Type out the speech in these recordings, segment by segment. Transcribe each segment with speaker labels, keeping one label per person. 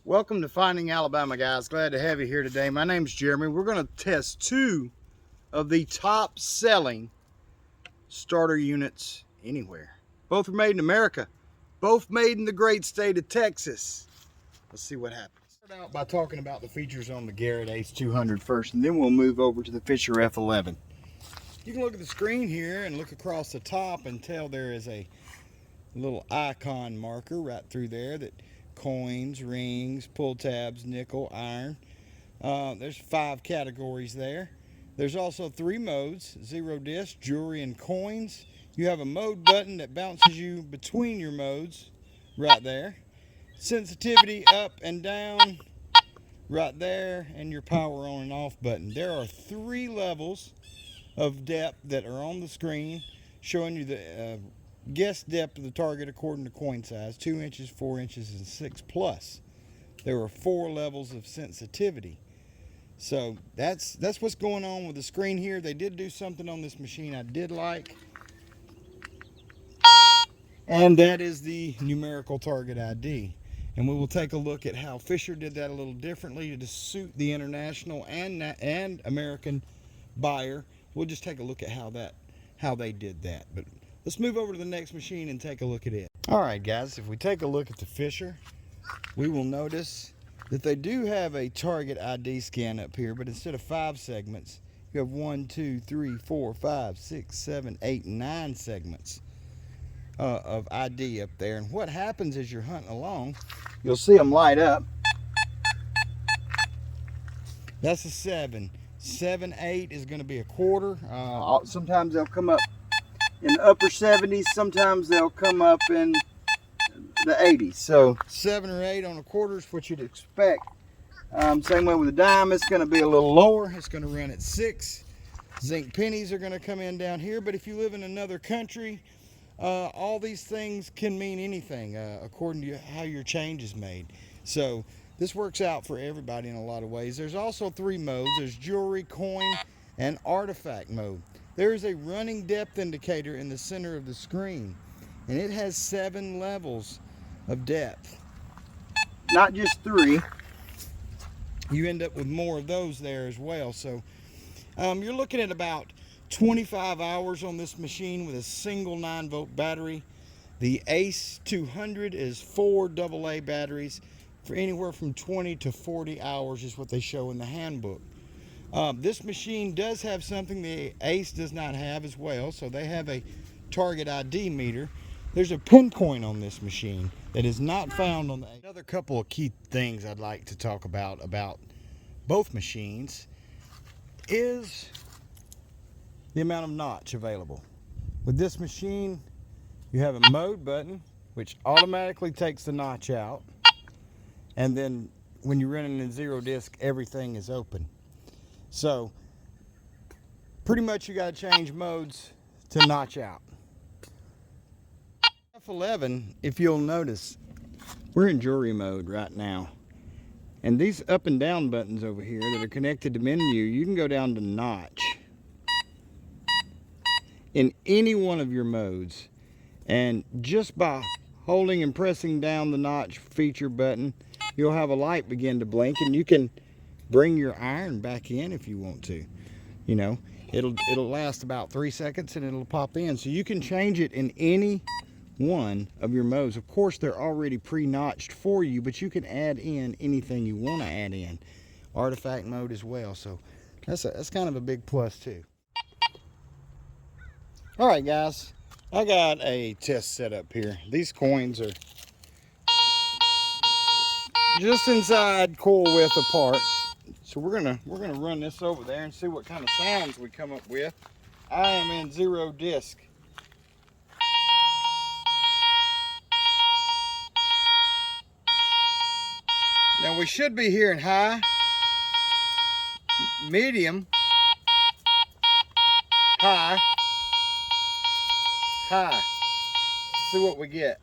Speaker 1: Welcome to Finding Alabama, guys. Glad to have you here today. My name's Jeremy. We're going to test two of the top selling starter units anywhere. Both are made in America. Both made in the great state of Texas. Let's see what happens. Start out by talking about the features on the Garrett Ace 200 first, and then we'll move over to the Fisher F11. You can look at the screen here and look across the top and tell there is a little icon marker right through there that coins, rings, pull tabs, nickel, iron. There's 5 categories there. There's also 3 modes: zero disc, jewelry, and coins. You have a mode button that bounces you between your modes right there. Sensitivity up and down right there, and your power on and off button. There are 3 levels of depth that are on the screen showing you the guess depth of the target according to coin size: 2 inches, 4 inches, and 6 plus. There are 4 levels of sensitivity. So that's what's going on with the screen here. They did do something on this machine I did like, and that is the numerical target ID. And we will take a look at how Fisher did that a little differently to suit the international and American buyer. We'll just take a look at how they did that. But let's move over to the next machine and take a look at it. All right, guys, if we take a look at the Fisher, we will notice that they do have a target ID scan up here, but instead of 5 segments, you have 1, 2, 3, 4, 5, 6, 7, 8, 9 segments of ID up there. And what happens as you're hunting along, you'll see them light up. That's a 7. 7, 8 is going to be a quarter. Sometimes they'll come up in the upper 70s. Sometimes they'll come up in the 80s. So 7 or 8 on a quarter is what you'd expect. Same way with a dime, it's going to be a little lower. It's going to run at 6. Zinc pennies are going to come in down here. But if you live in another country, all these things can mean anything according to how your change is made. So this works out for everybody in a lot of ways. There's also 3 modes. There's jewelry, coin, and artifact mode. There is a running depth indicator in the center of the screen, and it has 7 levels of depth. Not just 3. You end up with more of those there as well. So you're looking at about 25 hours on this machine with a single 9-volt battery. The Ace 200 is 4 AA batteries for anywhere from 20 to 40 hours is what they show in the handbook. This machine does have something the Ace does not have as well. So they have a target ID meter. There's a pinpoint on this machine that is not found on the Ace. Another couple of key things I'd like to talk about both machines is the amount of notch available. With this machine, you have a mode button which automatically takes the notch out, and then when you're running in zero disc, everything is open. So pretty much you got to change modes to notch out. F11, if you'll notice, we're in jewelry mode right now, and these up and down buttons over here that are connected to menu, you can go down to notch in any one of your modes, and just by holding and pressing down the notch feature button, you'll have a light begin to blink, and you can bring your iron back in if you want to. You know, it'll last about 3 seconds and it'll pop in. So you can change it in any one of your modes. Of course, they're already pre-notched for you, but you can add in anything you want to add in. Artifact mode as well. So that's kind of a big plus too. All right, guys, I got a test set up here. These coins are just inside coil width apart. So we're gonna run this over there and see what kind of sounds we come up with. I am in zero disc. Now we should be hearing high, medium, high, high. Let's see what we get.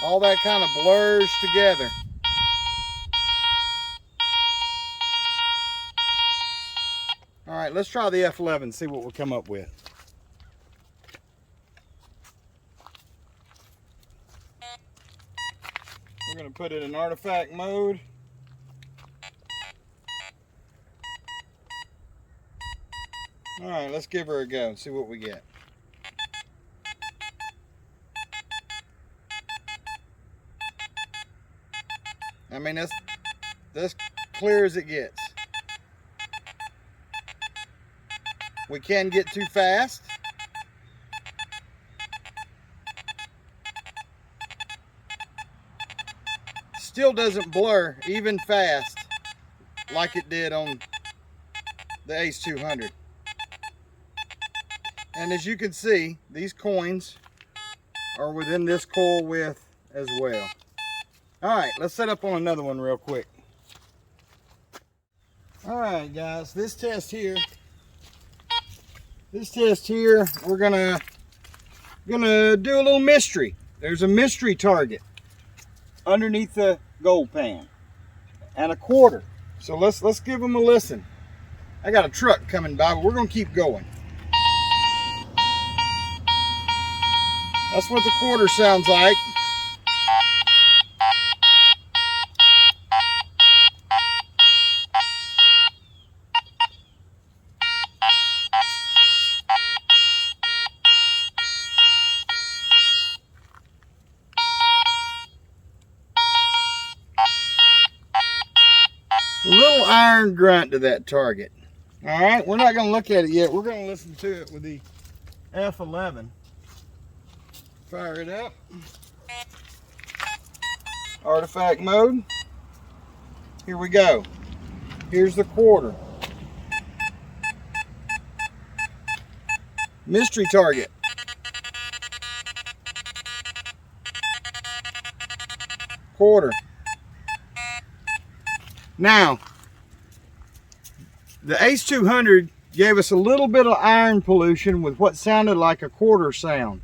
Speaker 1: All that kind of blurs together. All right, let's try the F11, see what we'll come up with. We're going to put it in artifact mode. All right, let's give her a go and see what we get. I mean, that's clear as it gets. We can get too fast. Still doesn't blur even fast like it did on the Ace 200. And as you can see, these coins are within this coil width as well. All right, let's set up on another one real quick. All right, guys, this test here, we're gonna do a little mystery. There's a mystery target underneath the gold pan and a quarter. So let's give them a listen. I got a truck coming by, but we're gonna keep going. That's what the quarter sounds like. A little iron grunt to that target. All right, we're not going to look at it yet. We're going to listen to it with the F11. Fire it up. Artifact mode. Here we go. Here's the quarter. Mystery target. Quarter. Now, the Ace 200 gave us a little bit of iron pollution with what sounded like a quarter sound.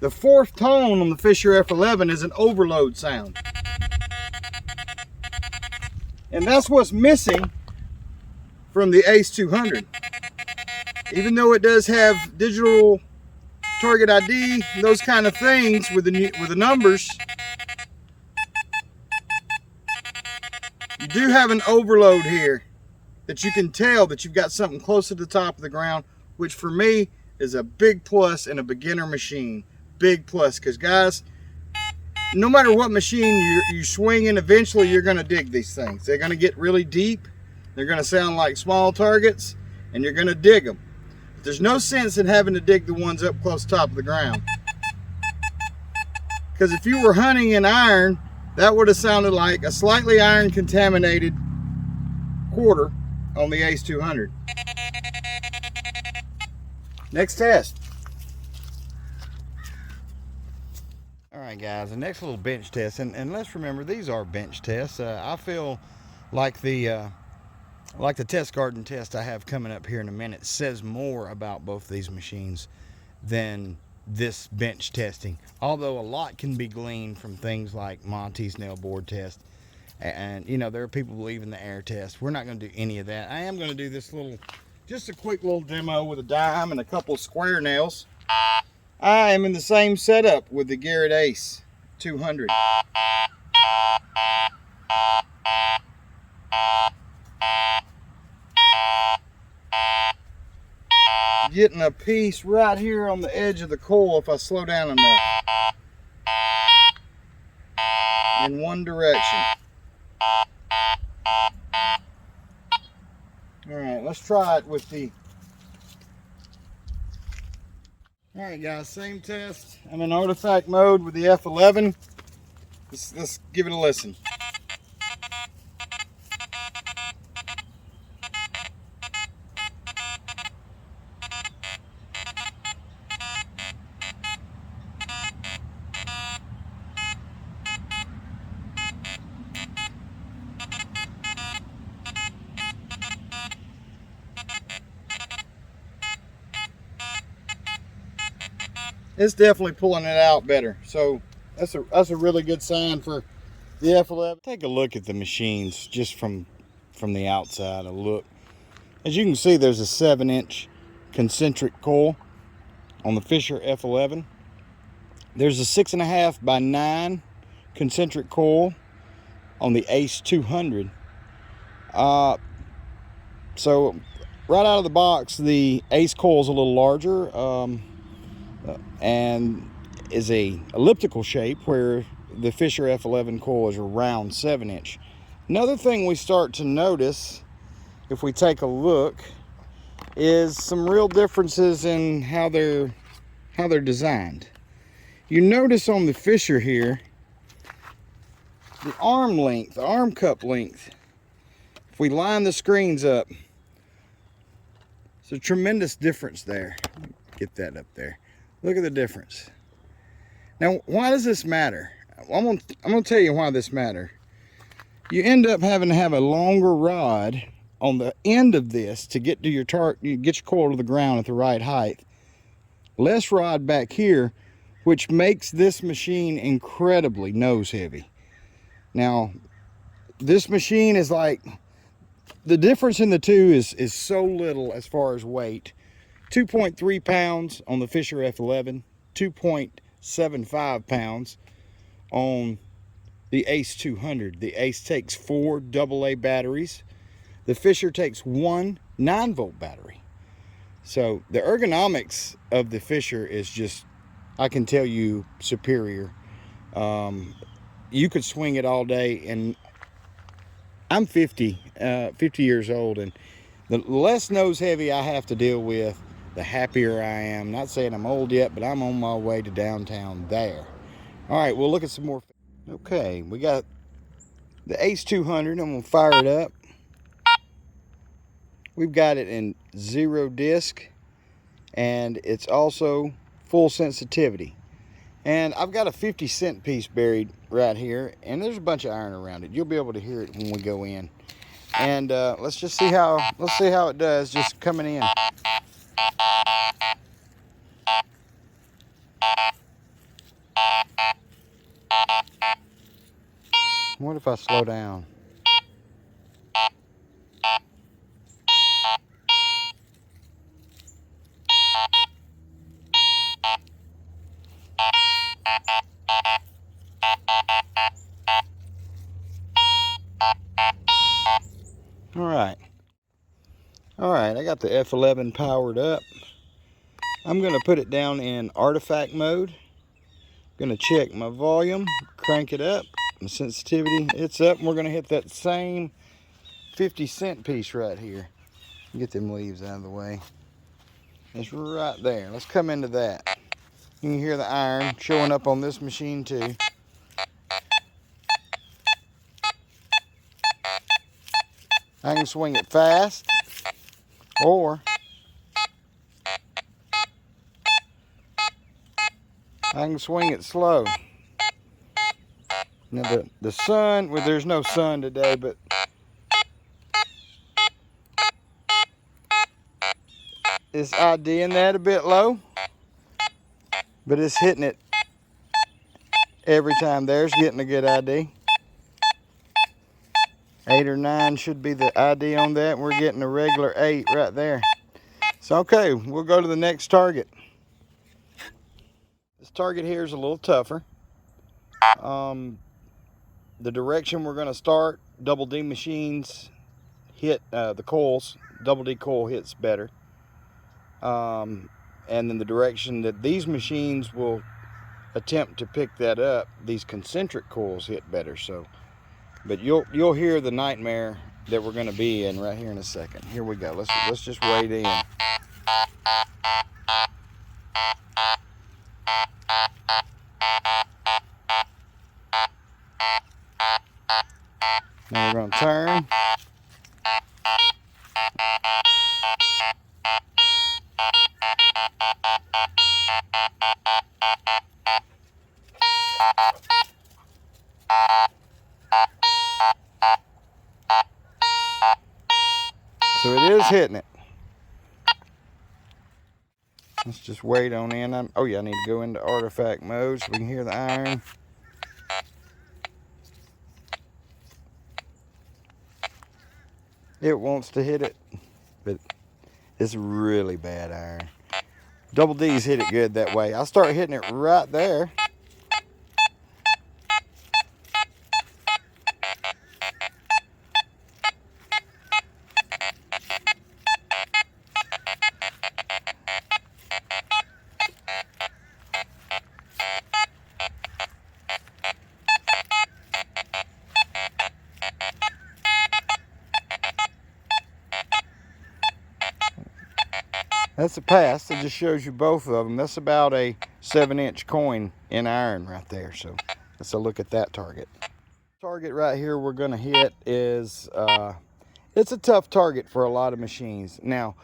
Speaker 1: The fourth tone on the Fisher F11 is an overload sound. And that's what's missing from the Ace 200. Even though it does have digital target ID, those kind of things with the numbers, you do have an overload here that you can tell that you've got something close to the top of the ground, which for me is a big plus in a beginner machine. Big plus, because guys, no matter what machine you swing in, eventually you're going to dig these things. They're going to get really deep. They're going to sound like small targets, and you're going to dig them. But there's no sense in having to dig the ones up close to the top of the ground. Because if you were hunting in iron, that would have sounded like a slightly iron contaminated quarter on the Ace 200. Next test. All right, guys, the next little bench test, and let's remember these are bench tests. I feel like the test garden test I have coming up here in a minute says more about both these machines than this bench testing, although a lot can be gleaned from things like Monty's nail board test, and you know, there are people believing the air test. We're not going to do any of that. I am going to do this just a quick little demo with a dime and a couple of square nails. I am in the same setup with the Garrett Ace 200. Getting a piece right here on the edge of the coil if I slow down enough. In one direction. Alright, let's try it with the... Alright guys, same test. I'm in artifact mode with the F11. Let's give it a listen. It's definitely pulling it out better. So that's a really good sign for the F11. Take a look at the machines just from the outside. A look. As you can see, there's a 7-inch concentric coil on the Fisher F11. There's a 6.5 by 9 concentric coil on the Ace 200. So right out of the box, the Ace coil is a little larger and is a elliptical shape, where the Fisher F11 coil is a round 7-inch. Another thing we start to notice, if we take a look, is some real differences in how they're designed. You notice on the Fisher here, the arm length, the arm cup length, if we line the screens up, it's a tremendous difference there. Get that up there. Look at the difference. Now, why does this matter? I'm gonna tell you why this matters. You end up having to have a longer rod on the end of this to get to your you get your coil to the ground at the right height. Less rod back here, which makes this machine incredibly nose heavy. Now, this machine is like, the difference in the two is so little as far as weight. 2.3 pounds on the Fisher F11, 2.75 pounds on the Ace 200. The Ace takes 4 AA batteries. The Fisher takes 1 9-volt battery. So the ergonomics of the Fisher is just, I can tell you, superior. You could swing it all day, and I'm 50 years old, and the less nose heavy I have to deal with, the happier I am. Not saying I'm old yet, but I'm on my way to downtown there. All right, we'll look at some more. Okay, we got the Ace 200. I'm gonna fire it up. We've got it in 0 disc, and it's also full sensitivity. And I've got a 50-cent piece buried right here, and there's a bunch of iron around it. You'll be able to hear it when we go in. And let's see how it does just coming in. What if I slow down? All right, I got the F11 powered up. I'm gonna put it down in artifact mode. Gonna check my volume, crank it up, my sensitivity, it's up, and we're gonna hit that same 50-cent piece right here. Get them leaves out of the way. It's right there. Let's come into that. You can hear the iron showing up on this machine too. I can swing it fast, or I can swing it slow. Now the sun, well, there's no sun today, but it's IDing that a bit low, but it's hitting it every time. There's getting a good ID. 8 or 9 should be the ID on that, and we're getting a regular 8 right there. So okay, we'll go to the next target. This target here is a little tougher. The direction we're going to start, double D machines hit the coils. Double D coil hits better. And then the direction that these machines will attempt to pick that up, these concentric coils hit better. So, but you'll hear the nightmare that we're going to be in right here in a second. Here we go. Let's just wade in. Now we're going to turn. So it is hitting it. Let's just wait on in. Oh yeah, I need to go into artifact mode so we can hear the iron. It wants to hit it, but it's really bad iron. Double D's hit it good that way. I'll start hitting it right there. That's a pass. It just shows you both of them. That's about a 7-inch coin in iron right there. So let's look at that target. Target right here we're going to hit is, it's a tough target for a lot of machines. Now,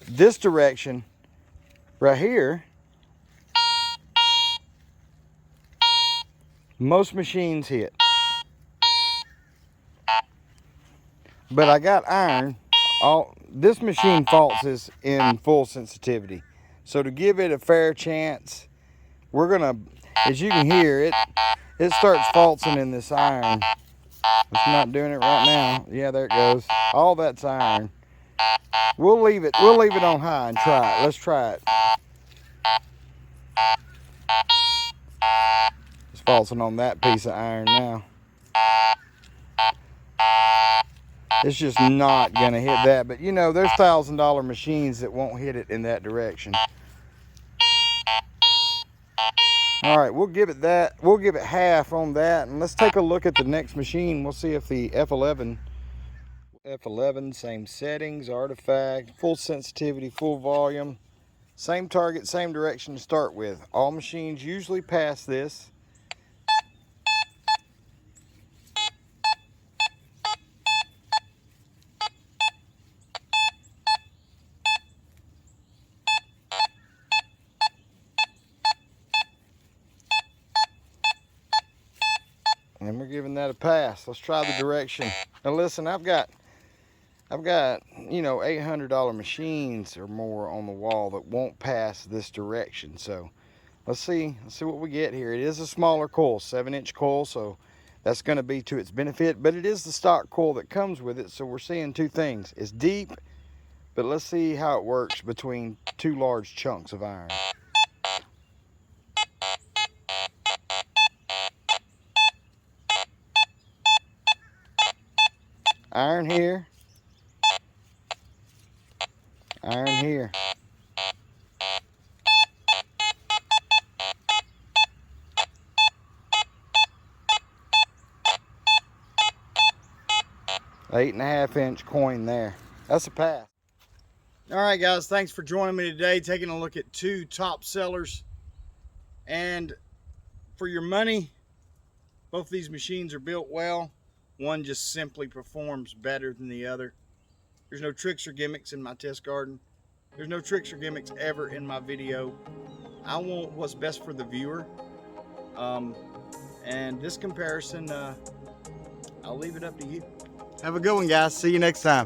Speaker 1: this direction right here, most machines hit. But I got iron. This machine faults in full sensitivity. So to give it a fair chance, we're gonna, as you can hear, it starts faulting in this iron. It's not doing it right now. Yeah, there it goes. All that's iron. We'll leave it on high and try it. Let's try it. It's faulting on that piece of iron now. It's just not gonna hit that. But you know, there's $1,000 machines that won't hit it in that direction. All right, we'll give it that. We'll give it half on that, and let's take a look at the next machine. We'll see if the F11, same settings, artifact, full sensitivity, full volume, same target, same direction to start with. All machines usually pass this. And we're giving that a pass. Let's try the direction. Now listen, I've got you know, $800 machines or more on the wall that won't pass this direction. So let's see what we get here. It is a smaller coil, 7-inch coil, so that's going to be to its benefit, but it is the stock coil that comes with it. So we're seeing two things. It's deep, but let's see how it works between two large chunks of iron. Iron here, iron here. $8.5-inch coin there. That's a pass. All right, guys, thanks for joining me today, taking a look at two top sellers. And for your money, both these machines are built well. One just simply performs better than the other. There's no tricks or gimmicks in my test garden. There's no tricks or gimmicks ever in my video. I want what's best for the viewer. And this comparison, I'll leave it up to you. Have a good one, guys. See you next time.